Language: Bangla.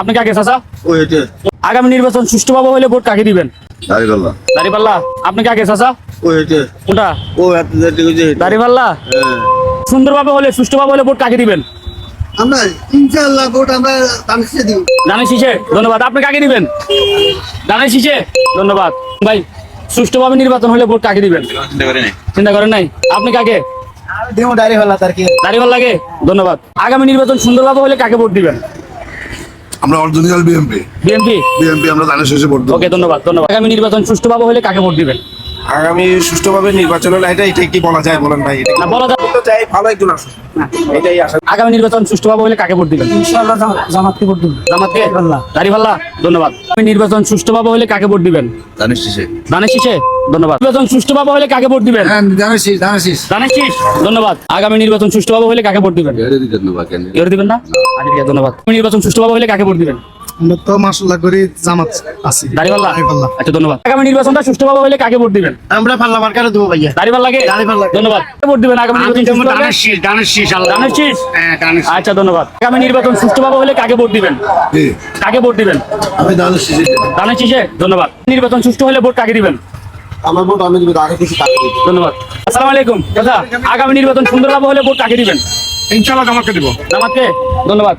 আপনি কাকে চাচা? ওই এটা আগামী নির্বাচন সুষ্ঠুভাবে হলে ভোট কাকে দিবেন? দাড়িপাল্লা। দাঁড়িপাল্লা। আপনি কাকে চাচা? ওই এটা কোনটা? ও এত যেতে যে দাঁড়িপাল্লা। হ্যাঁ সুন্দরভাবে হলে সুষ্ঠুভাবে হলে ভোট কাকে দিবেন? আমরা ইনশাআল্লাহ ভোট আমরা তামসে দিব। দানের শীষে। ধন্যবাদ। আপনি কাকে দিবেন? দানের শীষে। ধন্যবাদ ভাই। সুষ্ঠুভাবে নির্বাচন হলে ভোট কাকে দিবেন? চিন্তা করেন নাই। আপনি কাকে? দেবো দাড়িপাল্লা তার কি দাঁড়িপাল্লাকে। ধন্যবাদ। আগামী নির্বাচন সুন্দরভাবে হলে কাকে ভোট দিবেন? আমরা অরিজিনাল বিএমপি বিএনপি। বিএমপি আমরা ধানের শেষে ভোট দেব। ওকে ধন্যবাদ ধন্যবাদ। আগামী নির্বাচন সুষ্ঠুভাবে হলে কাকে ভোট দিবেন? আগামী সুষ্ঠুভাবে নির্বাচন হলে এটা কি বলা যায় বলেন ভাই? এটা না বলা যায়। তো চাই ভালো একজন আসুক, এটাই আশা। আগামী নির্বাচন সুষ্ঠুভাবে হলে কাকে ভোট দিবেন? ইনশাআল্লাহ জামাতকে ভোট দিব। জামাতকে। দাঁড়িপাল্লা। ধন্যবাদ। আগামী নির্বাচন সুষ্ঠুভাবে হলে কাকে ভোট দিবেন? ধানের শেষে দানের শীষে। ধন্যবাদ। নির্বাচন সুষ্ঠুভাবে হলে কাকে ভোট দিবেন? জানিস দানের শীষ। ধন্যবাদ। আগামী নির্বাচন সুষ্ঠুভাবে হলে কাকে ভোট দিবেন? এর দিবেন না? আচ্ছা ঠিক আছে ধন্যবাদ। আগামী নির্বাচন সুষ্ঠুভাবে হলে কাকে ভোট দিবেন? আমরা তো মাশাআল্লাহ করি জামাত আছি। দাঁড়িপাল্লা। আচ্ছা ধন্যবাদ। আগামী নির্বাচনটা সুষ্ঠুভাবে হলে কাকে ভোট দিবেন? আমরা পাল্লা মার্কার দেব ভাইয়া। দাঁড়িপাল্লাকে। ধন্যবাদ। কাকে ভোট দিবেন আগামী নির্বাচন সুষ্ঠুভাবে? দানের শীষ। আচ্ছা ধন্যবাদ। আগামী নির্বাচন সুষ্ঠুভাবে হলে কাকে ভোট দিবেন? কাকে ভোট দিবেন? আমি ধানের শেষে দানের শীষে। ধন্যবাদ। নির্বাচন সুষ্ঠু হলে ভোট কাকে দিবেন? আমার ভোট আমি দিব আগে কিছু টাকা দিব। ধন্যবাদ। আসসালামু আলাইকুম দাদা। আগামী নির্বাচন সুন্দরভাবে হলে ভোট কাকে দিবেন? ইনশাআল্লাহ জামাতকে দিব। জামাতকে। ধন্যবাদ।